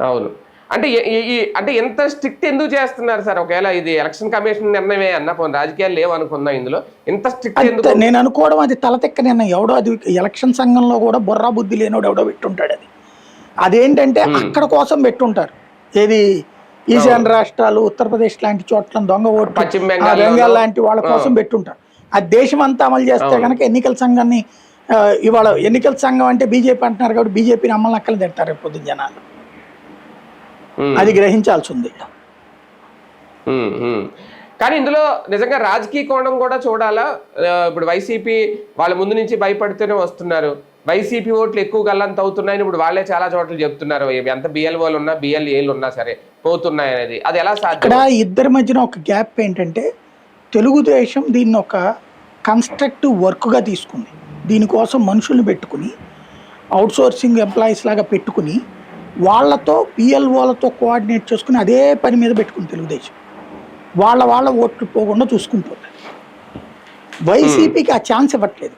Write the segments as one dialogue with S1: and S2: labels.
S1: అవును. అంటే అంటే ఎంత స్ట్రిక్ట్ ఎందుకు చేస్తున్నారు సార్? ఒకవేళ ఇది ఎలక్షన్ కమిషన్ నిర్ణయమే అన్నా పోనీ రాజకీయాలు లేవనుకుందాం ఇందులో. ఇంత స్ట్రిక్ట్
S2: అంతే
S1: ఎందుకు?
S2: నేను అనుకోవడం, అది తలతిక్క నిర్ణయం. ఎవడో అది ఎలక్షన్ సంఘంలో కూడా బుర్రా బుద్ధి లేనోడు ఎవడో పెట్టుంటాడు అది. అదేంటంటే
S1: హ్మ్.
S2: అక్కడ కోసం పెట్టుంటారు. ఏది
S1: అవును.
S2: ఈశాన్య రాష్ట్రాలు, ఉత్తరప్రదేశ్ లాంటి చోట్ల దొంగ ఓట్లు,
S1: పశ్చిమ
S2: ఆ
S1: బెంగాల్‌లోనూ
S2: బెంగాల్ లాంటి వాళ్ళ
S1: ఆ!
S2: కోసం పెట్టుంటారు. అది దేశం అంతా అమలు చేస్తే
S1: అవును.
S2: కనుక ఎన్నికల సంఘాన్ని ఇవాళ ఎన్నికల సంఘం అంటే బీజేపీ అంటున్నారు కాబట్టి బీజేపీని అమ్మలక్కలు తింటారు రేపు పొద్దున్న జనాలు.
S1: హ్మ్.
S2: అది గ్రహించాల్సి ఉంది.
S1: హ్మ్. హ్మ్. కానీ ఇందులో నిజంగా రాజకీయ కోణం కూడా చూడాలా? ఇప్పుడు వైసీపీ వాళ్ళ ముందు నుంచి భయపడుతూనే వస్తున్నారు. వైసీపీ ఓట్లు ఎక్కువ గల్లంత అవుతున్నాయని ఇప్పుడు వాళ్ళే చాలా చోట్ల చెప్తున్నారు. ఎంత బిఎల్ఓలున్నా, బిఎల్ఏలున్నా సరే పోతున్నాయనేది. అది ఎలా
S2: ఇక్కడ
S1: సాధ్యం?
S2: ఇద్దరి మధ్యన ఒక గ్యాప్ ఏంటంటే, తెలుగుదేశం దీన్ని ఒక కన్స్ట్రక్టివ్ వర్క్గా తీసుకుంది. దీనికోసం మనుషుల్ని పెట్టుకుని, అవుట్సోర్సింగ్ ఎంప్లాయీస్ లాగా పెట్టుకుని, వాళ్ళతో పిఎల్ఓలతో కోఆర్డినేట్ చేసుకుని అదే పని మీద పెట్టుకుంది తెలుగుదేశం. వాళ్ళ ఓట్లు పోకుండా చూసుకుంటుంది.
S1: హ్మ్.
S2: వైసీపీకి ఆ ఛాన్స్ ఇవ్వట్లేదు.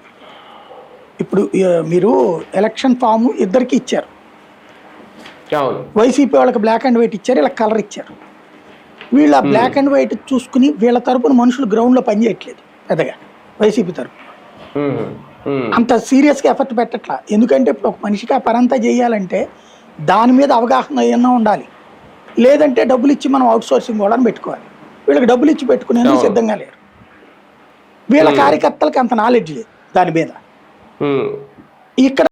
S2: ఇప్పుడు మీరు ఎలక్షన్ ఫామ్ ఇద్దరికి ఇచ్చారు.
S1: అవును.
S2: వైసీపీ వాళ్ళకి బ్లాక్ అండ్ వైట్ ఇచ్చారు, ఇలా కలర్ ఇచ్చారు. వీళ్ళ
S1: హ్మ్.
S2: బ్లాక్ అండ్ వైట్ చూసుకుని వీళ్ళ తరపున మనుషులు గ్రౌండ్లో పనిచేయట్లేదు పెద్దగా వైసీపీ తరపు.
S1: హుహు. హ్మ్.
S2: అంత సీరియస్గా ఎఫర్ట్ పెట్టట్లా. ఎందుకంటే ఇప్పుడు ఒక మనిషికి ఆ పనంతా చేయాలంటే దాని మీద అవగాహన ఏమన్నా ఉండాలి. లేదంటే డబ్బులు ఇచ్చి మనం అవుట్ సోర్సింగ్ వాళ్ళని పెట్టుకోవాలి. వీళ్ళకి డబ్బులు ఇచ్చి పెట్టుకునేందుకు
S1: అవును.
S2: సిద్ధంగా లేరు. వీళ్ళ
S1: హ్మ్.
S2: కార్యకర్తలకి అంత నాలెడ్జ్ లేదు దాని మీద.
S1: హ్మ్.
S2: ఇక్కడ